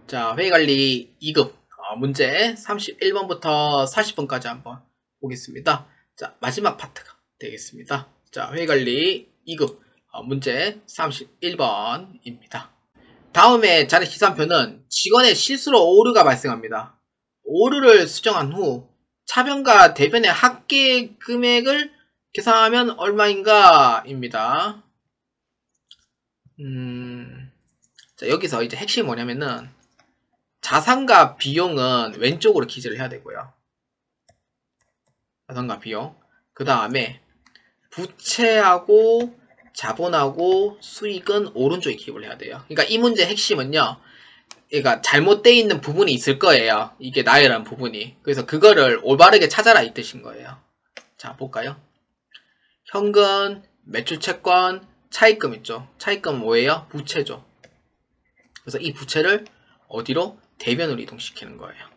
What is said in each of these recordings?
자, 회의관리 2급 문제 31번부터 40번까지 한번 보겠습니다. 자, 마지막 파트가 되겠습니다. 자, 회의관리 2급 문제 31번입니다. 다음에 자료 계산표는 직원의 실수로 오류가 발생합니다. 오류를 수정한 후 차변과 대변의 합계 금액을 계산하면 얼마인가? 입니다. 자, 여기서 이제 핵심이 뭐냐면은 자산과 비용은 왼쪽으로 기재를 해야 되고요. 자산과 비용. 그 다음에 부채하고 자본하고 수익은 오른쪽에 기입을 해야 돼요. 그러니까 이 문제의 핵심은요. 그러니까 잘못되어 있는 부분이 있을 거예요. 이게 나열한 부분이. 그래서 그거를 올바르게 찾아라 이 뜻인 거예요. 자, 볼까요? 현금, 매출채권, 차입금 있죠. 차입금은 뭐예요? 부채죠. 그래서 이 부채를 어디로? 대변으로 이동시키는 거예요.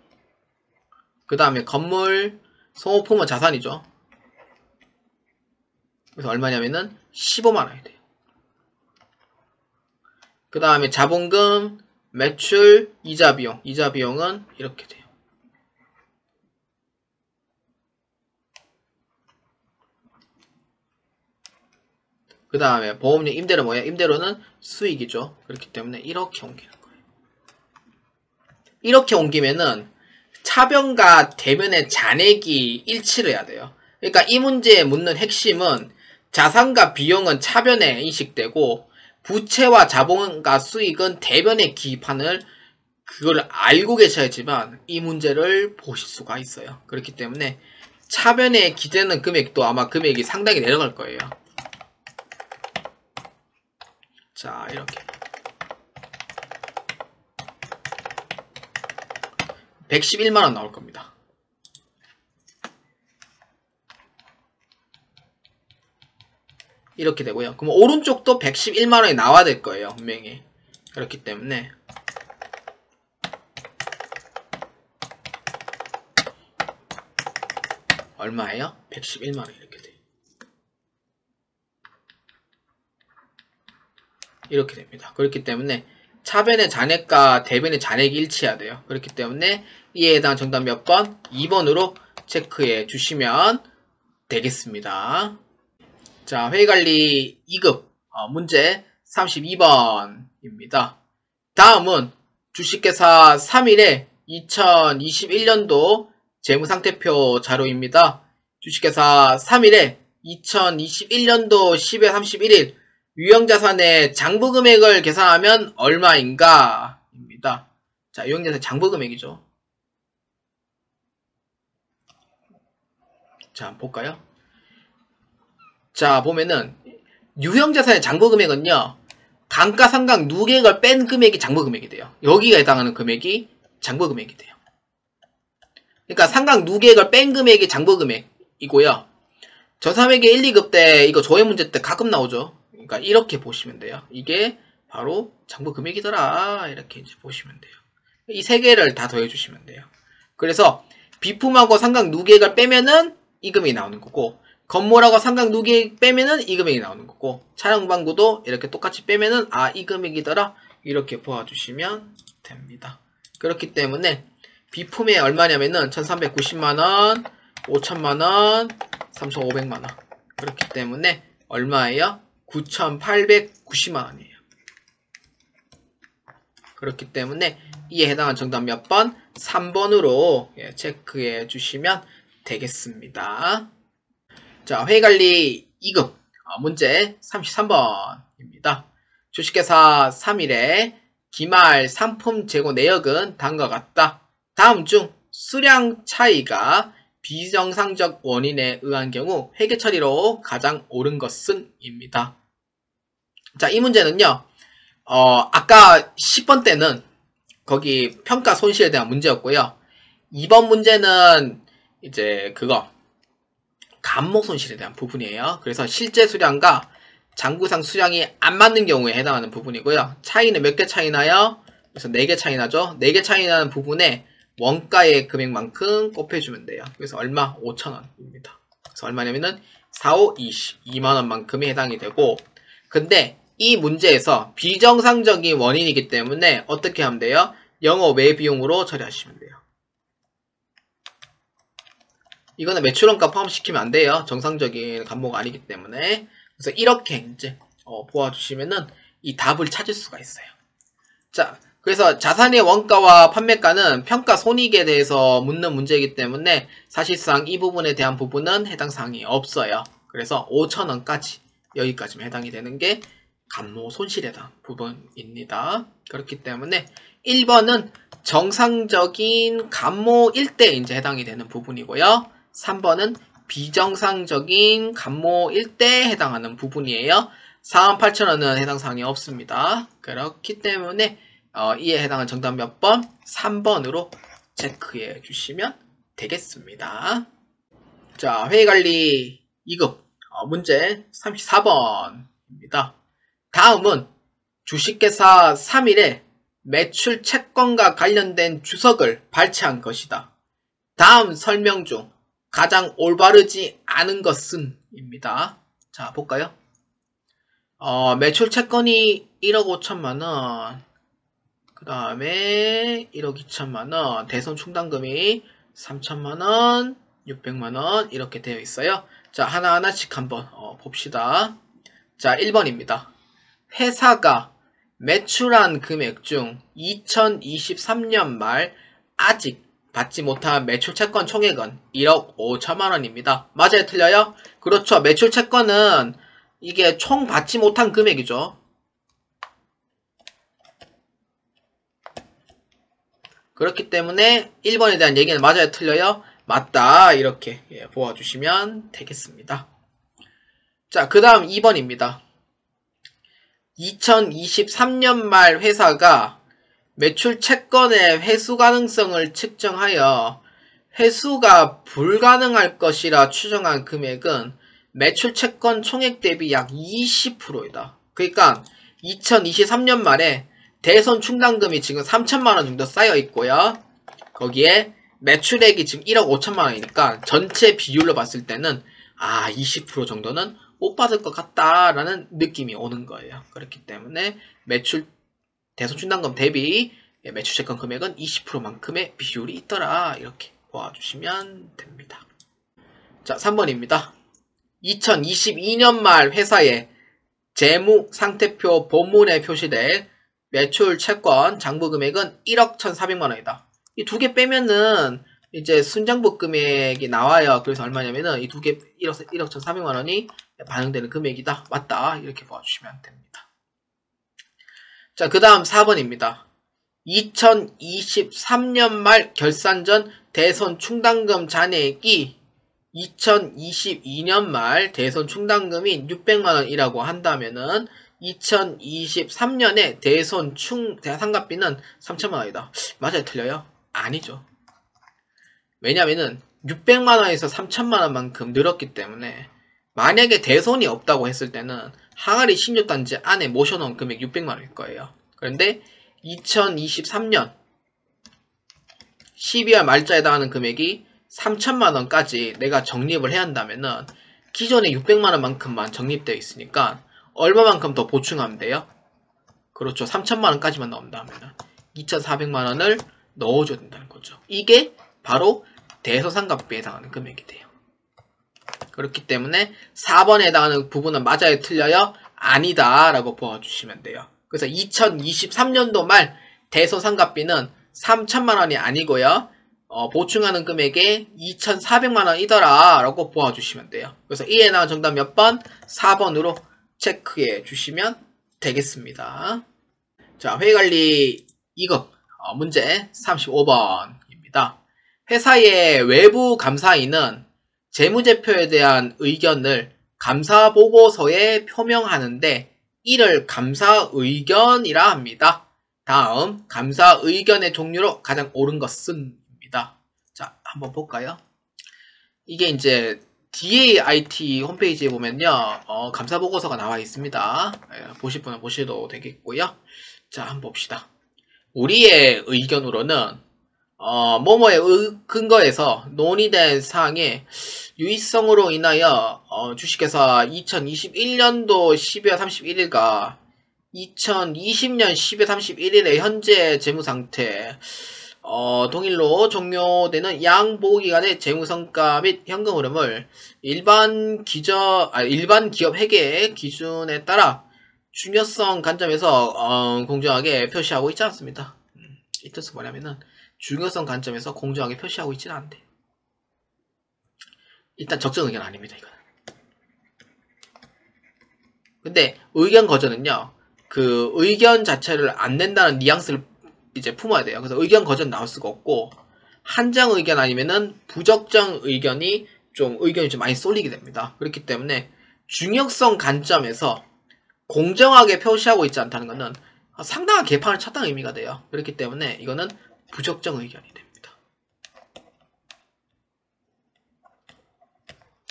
그 다음에 건물, 소모품은 자산이죠. 그래서 얼마냐면은 15만원이 돼요. 그 다음에 자본금, 매출, 이자 비용. 이자 비용은 이렇게 돼요. 그 다음에 보험료, 임대료 뭐예요? 임대료는 수익이죠. 그렇기 때문에 이렇게 옮기는 거예요. 이렇게 옮기면은 차변과 대변의 잔액이 일치를 해야 돼요. 그러니까 이 문제에 묻는 핵심은 자산과 비용은 차변에 인식되고 부채와 자본과 수익은 대변에 기입하는 그걸 알고 계셔야지만 이 문제를 보실 수가 있어요. 그렇기 때문에 차변에 기재되는 금액도 아마 금액이 상당히 내려갈 거예요. 자, 이렇게 111만원 나올 겁니다. 이렇게 되고요. 그럼 오른쪽도 111만원이 나와야 될 거예요. 분명히. 그렇기 때문에 얼마예요? 111만원 이렇게 돼요. 이렇게 됩니다. 그렇기 때문에 차변의 잔액과 대변의 잔액이 일치해야 돼요. 그렇기 때문에 이에 해당한 정답 몇 번? 2번으로 체크해 주시면 되겠습니다. 자, 회의관리 2급 문제 32번입니다. 다음은 주식계사 3일에 2021년도 재무상태표 자료입니다. 주식계사 3일에 2021년도 10월 31일 유형자산의 장부금액을 계산하면 얼마인가? 입니다. 자, 유형자산 장부금액이죠. 자, 볼까요? 자, 보면은 유형자산의 장부금액은요. 감가상각 누계액을 뺀 금액이 장부금액이 돼요. 여기가 해당하는 금액이 장부금액이 돼요. 그러니까 상각 누계액을 뺀 금액이 장부금액이고요. 저3회계 1, 2급 때 이거 조회 문제 때 가끔 나오죠. 그러니까 이렇게 보시면 돼요. 이게 바로 장부 금액이더라. 이렇게 이제 보시면 돼요. 이 세 개를 다 더해 주시면 돼요. 그래서 비품하고 상각 누계액을 빼면은 이 금액이 나오는 거고, 건물하고 상각 누계액 빼면은 이 금액이 나오는 거고, 차량방구도 이렇게 똑같이 빼면은 이 금액이더라. 이렇게 보아주시면 됩니다. 그렇기 때문에 비품이 얼마냐면은 1390만원, 5000만원, 3500만원. 그렇기 때문에 얼마예요? 9890만원이에요. 그렇기 때문에 이에 해당한 정답 몇 번? 3번으로 체크해 주시면 되겠습니다. 자, 회의관리 2급 문제 33번입니다. 주식회사 3일에 기말 상품 재고 내역은 다음과 같다. 다음 중 수량 차이가 비정상적 원인에 의한 경우 회계 처리로 가장 옳은 것은? 입니다. 자, 이 문제는요. 아까 10번 때는 거기 평가 손실에 대한 문제였고요. 2번 문제는 이제 감목 손실에 대한 부분이에요. 그래서 실제 수량과 장부상 수량이 안 맞는 경우에 해당하는 부분이고요. 차이는 몇 개 차이 나요? 그래서 4개 차이 나죠. 4개 차이 나는 부분에 원가의 금액만큼 곱해주면 돼요. 그래서 얼마? 5,000원입니다. 그래서 얼마냐면은 4, 5, 20, 2만원만큼이 해당이 되고, 근데 이 문제에서 비정상적인 원인이기 때문에 어떻게 하면 돼요? 영업 외 비용으로 처리하시면 돼요. 이거는 매출원가 포함시키면 안 돼요. 정상적인 간모가 아니기 때문에. 그래서 이렇게 이제 보아주시면은 이 답을 찾을 수가 있어요. 자, 그래서 자산의 원가와 판매가는 평가 손익에 대해서 묻는 문제이기 때문에 사실상 이 부분에 대한 부분은 해당 사항이 없어요. 그래서 5,000원까지 여기까지만 해당이 되는 게 간모 손실에 해당 부분입니다. 그렇기 때문에 1번은 정상적인 간모일 때 이제 해당이 되는 부분이고요. 3번은 비정상적인 간모일 때 해당하는 부분이에요. 48,000원은 해당 사항이 없습니다. 그렇기 때문에 이에 해당하는 정답 몇 번? 3번으로 체크해 주시면 되겠습니다. 자, 회의관리 2급 문제 34번입니다. 다음은 주식회사 3일에 매출 채권과 관련된 주석을 발췌한 것이다. 다음 설명 중 가장 올바르지 않은 것은? 입니다. 자, 볼까요? 매출 채권이 1억 5천만원, 그 다음에 1억 2천만원, 대손 충당금이 3천만원, 600만원 이렇게 되어 있어요. 자, 하나하나씩 한번 봅시다. 자, 1번입니다. 회사가 매출한 금액 중 2023년 말 아직 받지 못한 매출 채권 총액은 1억 5천만원입니다. 맞아요? 틀려요? 그렇죠. 매출 채권은 이게 총 받지 못한 금액이죠. 그렇기 때문에 1번에 대한 얘기는 맞아요? 틀려요? 맞다. 이렇게 보아주시면 되겠습니다. 자, 그 다음 2번입니다. 2023년 말 회사가 매출 채권의 회수 가능성을 측정하여 회수가 불가능할 것이라 추정한 금액은 매출 채권 총액 대비 약 20%이다. 그러니까 2023년 말에 대손 충당금이 지금 3천만원 정도 쌓여 있고요. 거기에 매출액이 지금 1억 5천만원이니까 전체 비율로 봤을 때는 20% 정도는 못 받을 것 같다라는 느낌이 오는 거예요. 그렇기 때문에 매출 대손 충당금 대비 매출 채권 금액은 20%만큼의 비율이 있더라. 이렇게 보아주시면 됩니다. 자, 3번입니다. 2022년 말 회사의 재무 상태표 본문에 표시될 매출 채권 장부 금액은 1억 1,400만원이다. 이 두 개 빼면은 이제 순장부 금액이 나와요. 그래서 얼마냐면은 이 두 개 1억 1,400만원이 반영되는 금액이다. 맞다. 이렇게 봐주시면 됩니다. 자, 그 다음 4번입니다. 2023년 말 결산 전 대손 충당금 잔액이 2022년 말 대손 충당금이 600만원이라고 한다면은 2023년에 대손 상각비는 3천만원이다. 맞아요? 틀려요? 아니죠. 왜냐면은 600만원에서 3천만원만큼 늘었기 때문에 만약에 대손이 없다고 했을 때는 항아리 신유단지 안에 모셔놓은 금액 600만원일 거예요. 그런데 2023년 12월 말자에 해당하는 금액이 3천만원까지 내가 적립을 해야 한다면은 기존에 600만원만큼만 적립되어 있으니까 얼마만큼 더 보충하면 돼요? 그렇죠. 3천만원까지만 넣는다면은 2,400만원을 넣어줘야 된다는 거죠. 이게 바로 대손상각비에 해당하는 금액이 돼요. 그렇기 때문에 4번에 해당하는 부분은 맞아요? 틀려요? 아니다 라고 보아주시면 돼요. 그래서 2023년도 말 대손상각비는 3천만원이 아니고요. 보충하는 금액에 2,400만원이더라 라고 보아주시면 돼요. 그래서 이에 해당하는 정답 몇 번? 4번으로 체크해 주시면 되겠습니다. 자, 회의관리 2급 문제 35번입니다. 회사의 외부 감사인은 재무제표에 대한 의견을 감사보고서에 표명하는데 이를 감사의견이라 합니다. 다음 감사의견의 종류로 가장 옳은 것은? 입니다. 자, 한번 볼까요? 이게 이제 DAIT 홈페이지에 보면요 감사보고서가 나와 있습니다. 보실 분은 보셔도 되겠고요. 자, 한번 봅시다. 우리의 의견으로는 뭐뭐에 근거해서 논의된 사항의 유의성으로 인하여 주식회사 2021년도 12월 31일과 2020년 12월 31일의 현재 재무상태, 동일로 종료되는 양보기간의 재무성과 및 현금 흐름을 일반 기업 회계 기준에 따라 중요성 관점에서 공정하게 표시하고 있지 않습니다. 이 뜻은 뭐냐면은 중요성 관점에서 공정하게 표시하고 있지는 않대. 일단 적정 의견 아닙니다, 이거는. 근데 의견 거절은요, 그 의견 자체를 안 낸다는 뉘앙스를 이제 품어야 돼요. 그래서 의견 거절 나올 수가 없고, 한정 의견 아니면은 부적정 의견이 의견이 좀 많이 쏠리게 됩니다. 그렇기 때문에 중요성 관점에서 공정하게 표시하고 있지 않다는 것은 상당한 개판을 쳤다는 의미가 돼요. 그렇기 때문에 이거는 부적정 의견이 됩니다.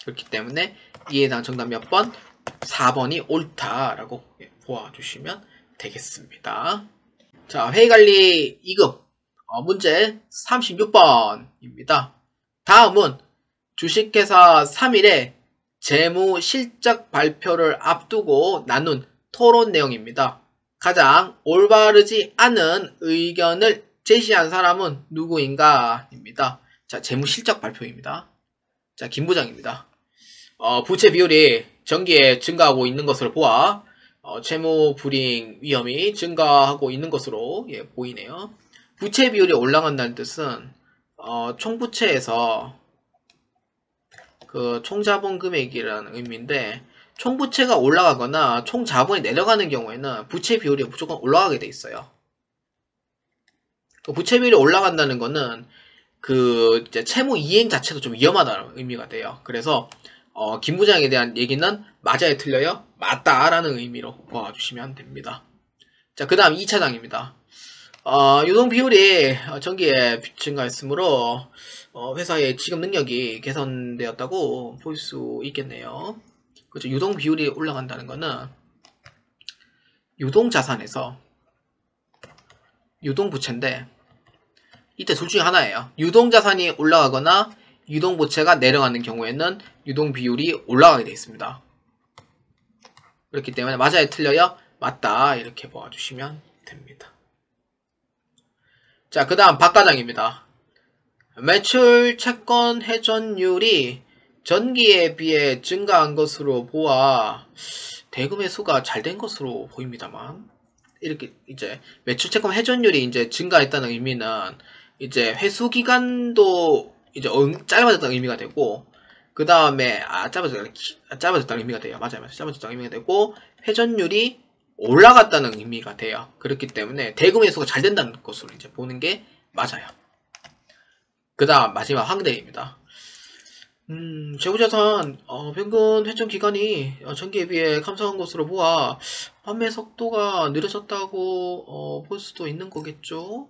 그렇기 때문에 이에 대한 정답 몇 번? 4번이 옳다라고 보아주시면 되겠습니다. 자, 회의관리 2급 문제 36번입니다. 다음은 주식회사 3일에 재무 실적 발표를 앞두고 나눈 토론 내용입니다. 가장 올바르지 않은 의견을 제시한 사람은 누구인가? 입니다. 자, 재무 실적 발표입니다. 자, 김 부장입니다. 부채 비율이 전기에 증가하고 있는 것으로 보아 채무 불이익 위험이 증가하고 있는 것으로 보이네요. 부채 비율이 올라간다는 뜻은 총부채에서 그 총자본 금액이라는 의미인데, 총부채가 올라가거나 총자본이 내려가는 경우에는 부채 비율이 무조건 올라가게 돼 있어요. 부채 비율이 올라간다는 거는 그 이제 채무 이행 자체도 좀 위험하다는 의미가 돼요. 그래서 김 부장에 대한 얘기는 맞아요, 틀려요? 맞다라는 의미로 봐주시면 됩니다. 자, 그 다음 2차장입니다. 유동 비율이 전기에 증가했으므로 회사의 지급 능력이 개선되었다고 볼 수 있겠네요. 그렇죠. 유동 비율이 올라간다는 거는 유동 자산에서 유동 부채인데, 이때 둘 중에 하나예요. 유동 자산이 올라가거나 유동 부채가 내려가는 경우에는 유동 비율이 올라가게 되어 있습니다. 그렇기 때문에 맞아요, 틀려요? 맞다, 이렇게 봐주시면 됩니다. 자, 그 다음 박 과장입니다. 매출 채권 회전율이 전기에 비해 증가한 것으로 보아 대금 회수가 잘 된 것으로 보입니다만, 이렇게 이제 매출 채권 회전율이 이제 증가했다는 의미는 이제 회수 기간도 이제 짧아졌다는 의미가 되고, 그 다음에 짧아졌다는 의미가 돼요. 맞아요. 짧아졌다는 의미가 되고, 회전율이 올라갔다는 의미가 돼요. 그렇기 때문에 대금 회수가 잘 된다는 것으로 이제 보는 게 맞아요. 그 다음 마지막 황대입니다. 재무자산 평균 회전 기간이 전기에 비해 감소한 것으로 보아 판매 속도가 느려졌다고 볼 수도 있는 거겠죠.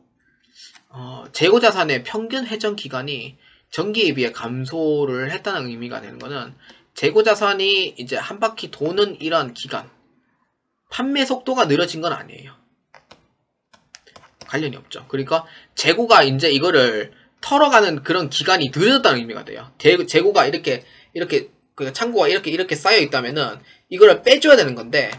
재고자산의 평균 회전 기간이 전기에 비해 감소를 했다는 의미가 되는 거는, 재고자산이 이제 한 바퀴 도는 이런 기간, 판매 속도가 느려진 건 아니에요. 관련이 없죠. 그러니까 재고가 이제 이거를 털어가는 그런 기간이 느려졌다는 의미가 돼요. 재고가 이렇게 그 창고가 이렇게 쌓여 있다면은 이거를 빼줘야 되는 건데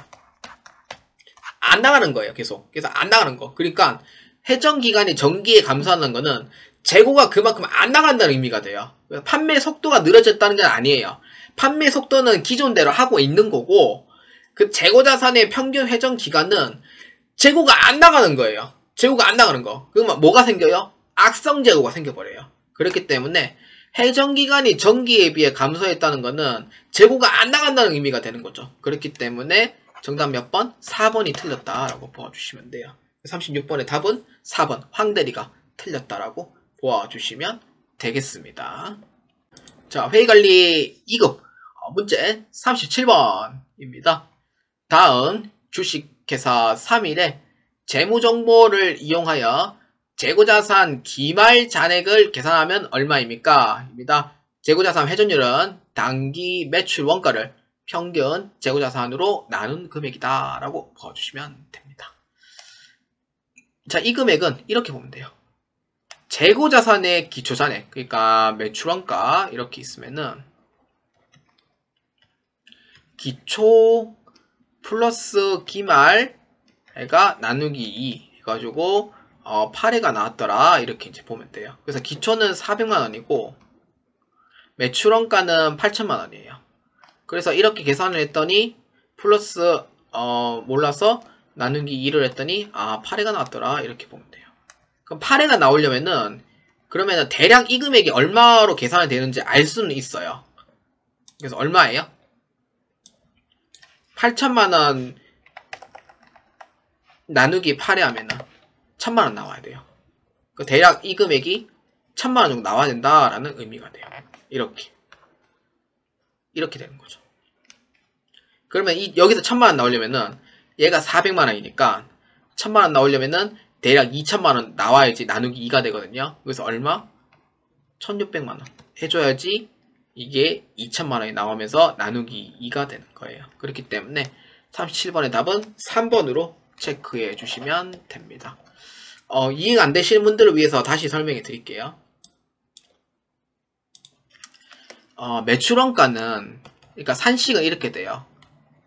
안 나가는 거예요. 계속. 그래서 안 나가는 거. 그러니까 회전 기간이 전기에 감소하는 거는 재고가 그만큼 안 나간다는 의미가 돼요. 판매 속도가 느려졌다는 건 아니에요. 판매 속도는 기존대로 하고 있는 거고, 그 재고 자산의 평균 회전 기간은 재고가 안 나가는 거예요. 재고가 안 나가는 거. 그러면 뭐가 생겨요? 악성 재고가 생겨버려요. 그렇기 때문에 회전 기간이 전기에 비해 감소했다는 거는 재고가 안 나간다는 의미가 되는 거죠. 그렇기 때문에 정답 몇 번? 4번이 틀렸다라고 보아주시면 돼요. 36번의 답은 4번 황대리가 틀렸다라고 보아주시면 되겠습니다. 자, 회의관리 2급 문제 37번입니다. 다음 주식회사 3일에 재무정보를 이용하여 재고자산 기말 잔액을 계산하면 얼마입니까? 입니다. 재고자산 회전율은 당기 매출 원가를 평균 재고자산으로 나눈 금액이다 라고 봐주시면 됩니다. 자, 이 금액은 이렇게 보면 돼요. 재고자산의 기초잔액, 그러니까 매출원가 이렇게 있으면은 기초 플러스 기말 애가 나누기 2 해가지고 8회가 나왔더라. 이렇게 이제 보면 돼요. 그래서 기초는 400만원이고 매출원가는 8천만원이에요. 그래서 이렇게 계산을 했더니 플러스 몰라서 나누기 2를 했더니 8회가 나왔더라. 이렇게 보면 돼요. 그럼 8회가 나오려면은 그러면은 대략 이 금액이 얼마로 계산이 되는지 알 수는 있어요. 그래서 얼마예요? 8천만원 나누기 8회 하면은 1000만원 나와야 돼요. 그 대략 이 금액이 1000만원 정도 나와야 된다라는 의미가 돼요. 이렇게 되는 거죠. 그러면 여기서 1000만원 나오려면은 얘가 400만원이니까 1000만원 나오려면은 대략 2000만원 나와야지 나누기 2가 되거든요. 그래서 얼마? 1600만원 해줘야지 이게 2000만원이 나오면서 나누기 2가 되는 거예요. 그렇기 때문에 37번의 답은 3번으로 체크해 주시면 됩니다. 이해가 안 되시는 분들을 위해서 다시 설명해 드릴게요. 매출원가는, 그러니까 산식은 이렇게 돼요.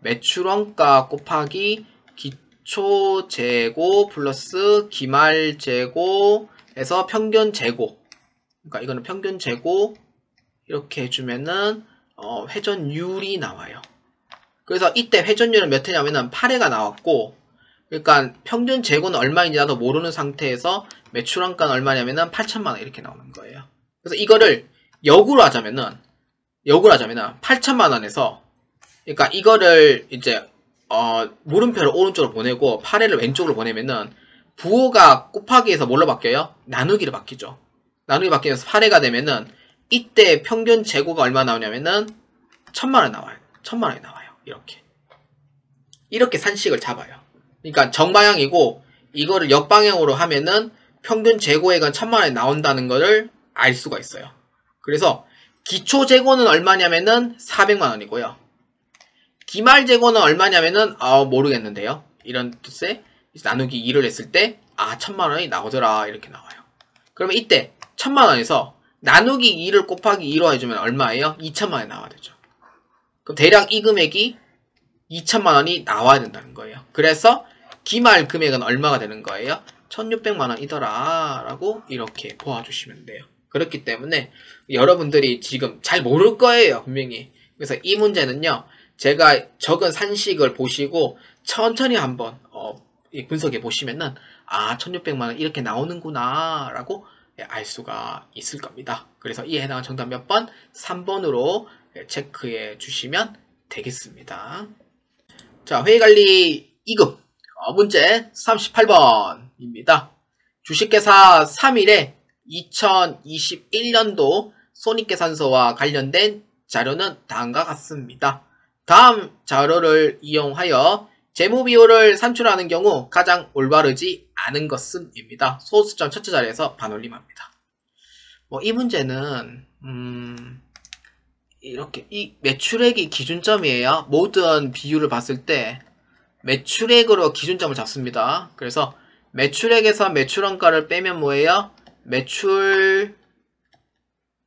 매출원가 곱하기 기초재고 플러스 기말재고 해서 평균재고. 그러니까 이거는 평균재고 이렇게 해주면은 회전율이 나와요. 그래서 이때 회전율은 몇 회냐면은 8회가 나왔고, 그러니까 평균 재고는 얼마인지 나도 모르는 상태에서 매출원가는 얼마냐면은 8천만원 이렇게 나오는 거예요. 그래서 이거를 역으로 하자면은 8천만원에서, 그러니까 이거를 이제 물음표를 오른쪽으로 보내고 8회를 왼쪽으로 보내면은 부호가 곱하기에서 뭘로 바뀌어요? 나누기로 바뀌죠. 나누기 바뀌면서 8회가 되면은 이때 평균 재고가 얼마 나오냐면은 1000만원 나와요. 1000만원이 나와요. 이렇게 산식을 잡아요. 그러니까 정방향이고 이거를 역방향으로 하면은 평균 재고액은 1000만원이 나온다는 거를 알 수가 있어요. 그래서 기초 재고는 얼마냐면은 400만원이고요. 기말 재고는 얼마냐면은 모르겠는데요. 이런 뜻에 나누기 2를 했을 때 1000만원이 나오더라. 이렇게 나와요. 그러면 이때 1000만원에서 나누기 2를 곱하기 2로 해주면 얼마예요? 2000만원이 나와야 되죠. 그럼 대략 이 금액이 2000만원이 나와야 된다는 거예요. 그래서 기말 금액은 얼마가 되는 거예요? 1600만원이더라 라고 이렇게 보아주시면 돼요. 그렇기 때문에 여러분들이 지금 잘 모를 거예요, 분명히. 그래서 이 문제는요, 제가 적은 산식을 보시고 천천히 한번 분석해 보시면은 1600만원 이렇게 나오는구나 라고 알 수가 있을 겁니다. 그래서 이에 해당하는 정답 몇 번? 3번으로 체크해 주시면 되겠습니다. 자, 회의관리 2급 문제 38번입니다. 주식회사 3일에 2021년도 손익계산서와 관련된 자료는 다음과 같습니다. 다음 자료를 이용하여 재무비율을 산출하는 경우 가장 올바르지 않은 것은 입니다. 소수점 첫째 자리에서 반올림합니다. 이 문제는 이렇게 이 매출액이 기준점이에요. 모든 비율을 봤을 때 매출액으로 기준점을 잡습니다. 그래서 매출액에서 매출원가를 빼면 뭐예요? 매출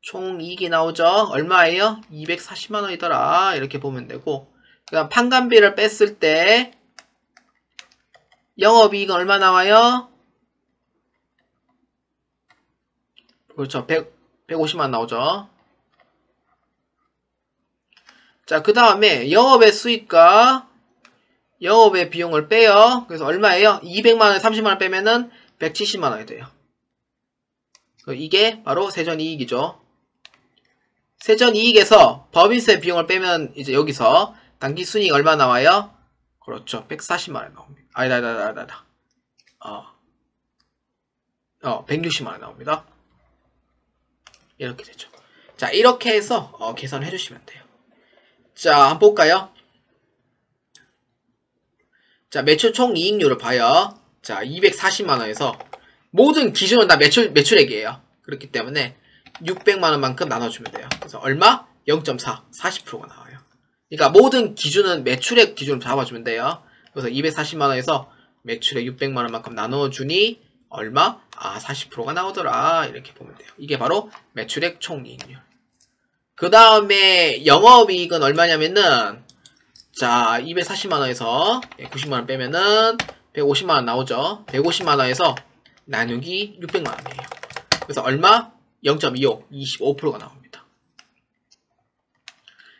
총이익이 나오죠. 얼마예요? 240만원이더라. 이렇게 보면 되고, 그다음 판관비를 뺐을 때 영업이익은 얼마 나와요? 그렇죠. 150만 나오죠. 자, 그 다음에 영업의 수익과 영업의 비용을 빼요. 그래서 얼마예요? 200만원에 30만원 빼면은 170만원이 돼요. 이게 바로 세전이익이죠. 세전이익에서 법인세 비용을 빼면 이제 여기서 당기순이익 얼마 나와요? 그렇죠. 140만원 나옵니다. 아니다. 160만원 나옵니다. 이렇게 되죠. 자, 이렇게 해서 계산해 주시면 돼요. 자, 한번 볼까요? 자, 매출 총 이익률을 봐요. 자, 240만원에서 모든 기준은 다 매출액이에요. 그렇기 때문에 600만원만큼 나눠주면 돼요. 그래서 얼마? 0.4, 40%가 나와요. 그러니까 모든 기준은 매출액 기준으로 잡아주면 돼요. 그래서 240만원에서 매출액 600만원만큼 나눠주니 얼마? 40%가 나오더라. 이렇게 보면 돼요. 이게 바로 매출액 총이익률. 그 다음에 영업이익은 얼마냐면은 자, 240만원에서 90만원 빼면은 150만원 나오죠. 150만원에서 나누기 600만원이에요. 그래서 얼마? 0.25, 25%가 나옵니다.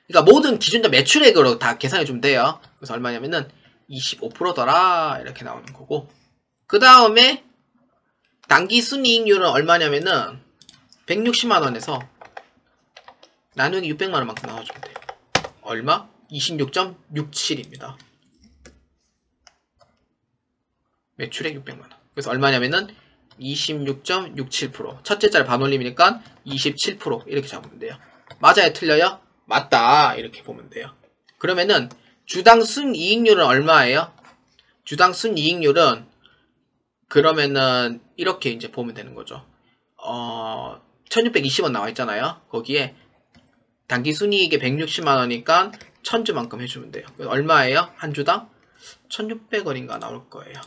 그러니까 모든 기준점 매출액으로 다 계산해주면 돼요. 그래서 얼마냐면은 25%더라 이렇게 나오는 거고, 그 다음에 당기순이익률은 얼마냐면은 160만원에서 나누기 600만원만큼 나와주면 돼요. 얼마? 26.67입니다. 매출액 600만원. 그래서 얼마냐면은 26.67%. 첫째 짤 반올림이니까 27% 이렇게 잡으면 돼요. 맞아요? 틀려요? 맞다. 이렇게 보면 돼요. 그러면은 주당 순이익률은 얼마예요? 주당 순이익률은 그러면은 이렇게 이제 보면 되는 거죠. 1620원 나와 있잖아요. 거기에 당기순이익이 160만원이니까 1000주만큼 해주면 돼요. 그래서 얼마예요? 한 주당? 1600원인가 나올 거예요.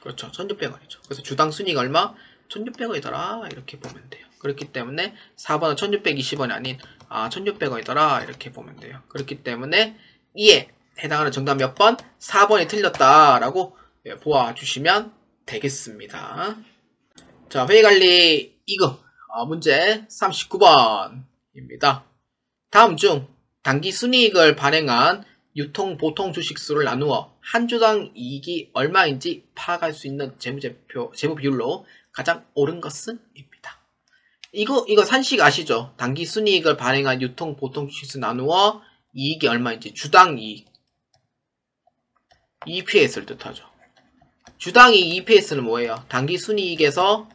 그렇죠. 1600원이죠. 그래서 주당 순이익 얼마? 1600원이더라. 이렇게 보면 돼요. 그렇기 때문에 4번은 1620원이 아닌 1600원이더라. 이렇게 보면 돼요. 그렇기 때문에 이에 해당하는 정답 몇 번? 4번이 틀렸다라고 보아주시면 되겠습니다. 자, 회의관리 2급 문제 39번입니다. 다음 중 당기순이익을 발행한 유통 보통 주식수를 나누어 한 주당 이익이 얼마인지 파악할 수 있는 재무 비율로 가장 옳은 것은? 입니다. 이거 산식 아시죠? 당기순이익을 발행한 유통 보통 주식수 나누어 이익이 얼마인지 주당 이익 EPS를 뜻하죠. 주당 이익 EPS는 뭐예요? 당기순이익에서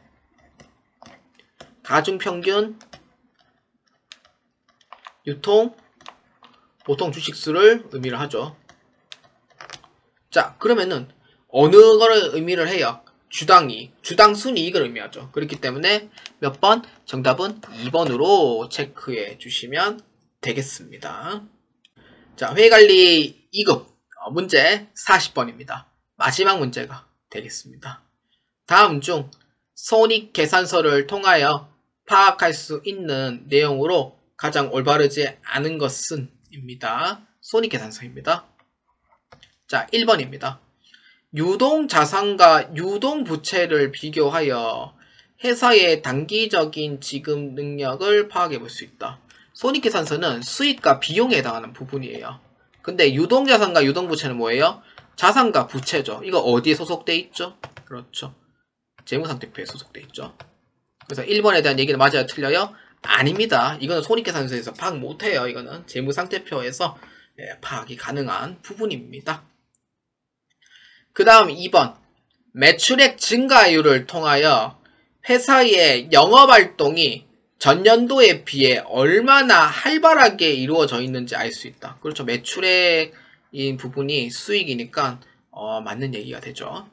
가중평균 유통 보통 주식수를 의미를 하죠. 자, 그러면은 어느 거를 의미를 해요? 주당이익, 주당 순이익을 의미하죠. 그렇기 때문에 몇 번? 정답은 2번으로 체크해 주시면 되겠습니다. 자, 회의관리 2급 문제 40번입니다. 마지막 문제가 되겠습니다. 다음 중 손익계산서를 통하여 파악할 수 있는 내용으로 가장 올바르지 않은 것은? 입니다. 손익계산서입니다. 자, 1번입니다. 유동자산과 유동부채를 비교하여 회사의 단기적인 지급 능력을 파악해 볼 수 있다. 손익계산서는 수익과 비용에 해당하는 부분이에요. 근데 유동자산과 유동부채는 뭐예요? 자산과 부채죠. 이거 어디에 소속돼 있죠? 그렇죠. 재무상태표에 소속돼 있죠. 그래서 1번에 대한 얘기는 맞아요? 틀려요? 아닙니다. 이거는 손익계산서에서 파악 못해요. 이거는 재무상태표에서 파악이 가능한 부분입니다. 그 다음 2번 매출액 증가율을 통하여 회사의 영업활동이 전년도에 비해 얼마나 활발하게 이루어져 있는지 알 수 있다. 그렇죠. 매출액인 부분이 수익이니까 맞는 얘기가 되죠.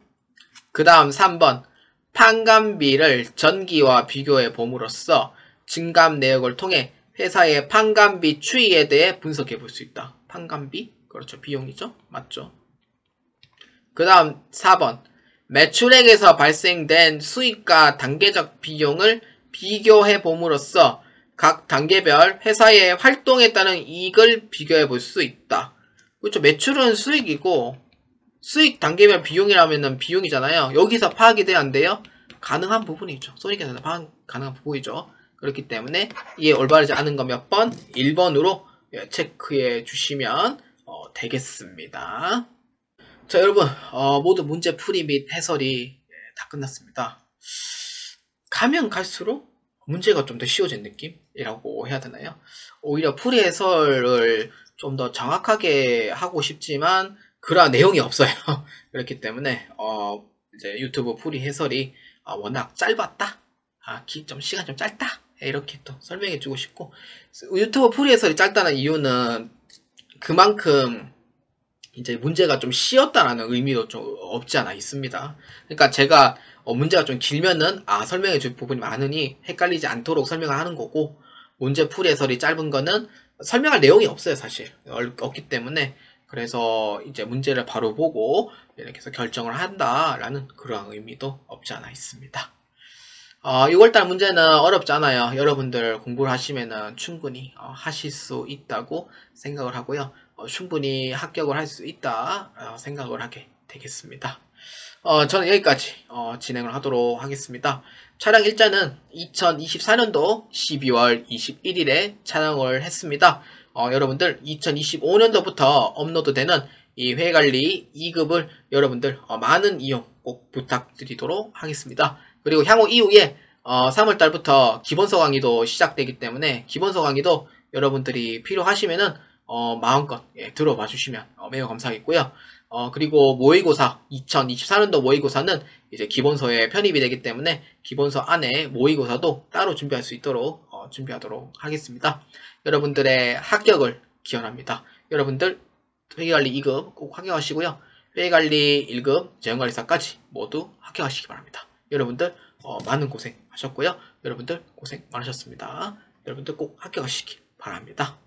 그 다음 3번 판관비를 전기와 비교해 봄으로써 증감 내역을 통해 회사의 판관비 추이에 대해 분석해 볼 수 있다. 판관비? 그렇죠. 비용이죠. 맞죠. 그 다음 4번 매출액에서 발생된 수익과 단계적 비용을 비교해 봄으로써 각 단계별 회사의 활동에 따른 이익을 비교해 볼 수 있다. 그렇죠. 매출은 수익이고 수익 단계별 비용이라면 비용이잖아요. 여기서 파악이 돼야 안 돼요? 가능한 부분이죠. 손익계산서 파악 가능한 부분이죠. 그렇기 때문에 이에 올바르지 않은 거 몇 번? 1번으로 체크해 주시면 되겠습니다. 자, 여러분 모두 문제 풀이 및 해설이 다 끝났습니다. 가면 갈수록 문제가 좀 더 쉬워진 느낌이라고 해야 되나요? 오히려 풀이 해설을 좀 더 정확하게 하고 싶지만 그러한 내용이 없어요. 그렇기 때문에 이제 유튜브 풀이 해설이 워낙 짧았다, 좀 시간 좀 짧다, 이렇게 또 설명해 주고 싶고, 유튜브 풀이 해설이 짧다는 이유는 그만큼 이제 문제가 좀 쉬웠다라는 의미도 좀 없지 않아 있습니다. 그러니까 제가 문제가 좀 길면은 설명해 줄 부분이 많으니 헷갈리지 않도록 설명을 하는 거고, 문제 풀이 해설이 짧은 거는 설명할 내용이 없어요. 사실 없기 때문에, 그래서 이제 문제를 바로 보고 이렇게 해서 결정을 한다라는 그러한 의미도 없지 않아 있습니다. 6월달 문제는 어렵지 않아요. 여러분들 공부를 하시면은 충분히 하실 수 있다고 생각을 하고요. 충분히 합격을 할 수 있다 생각을 하게 되겠습니다. 저는 여기까지 진행을 하도록 하겠습니다. 촬영 일자는 2024년도 12월 21일에 촬영을 했습니다. 여러분들 2025년도부터 업로드되는 이 회계관리 2급을 여러분들 많은 이용 꼭 부탁드리도록 하겠습니다. 그리고 향후 이후에 3월달부터 기본서 강의도 시작되기 때문에 기본서 강의도 여러분들이 필요하시면은 마음껏 들어봐 주시면 매우 감사하겠고요. 그리고 모의고사 2024년도 모의고사는 이제 기본서에 편입이 되기 때문에 기본서 안에 모의고사도 따로 준비할 수 있도록 준비하도록 하겠습니다. 여러분들의 합격을 기원합니다. 여러분들 회계관리 2급 꼭 합격하시고요. 회계관리 1급 재정관리사까지 모두 합격하시기 바랍니다. 여러분들 많은 고생 하셨고요. 여러분들 고생 많으셨습니다. 여러분들 꼭 합격하시기 바랍니다.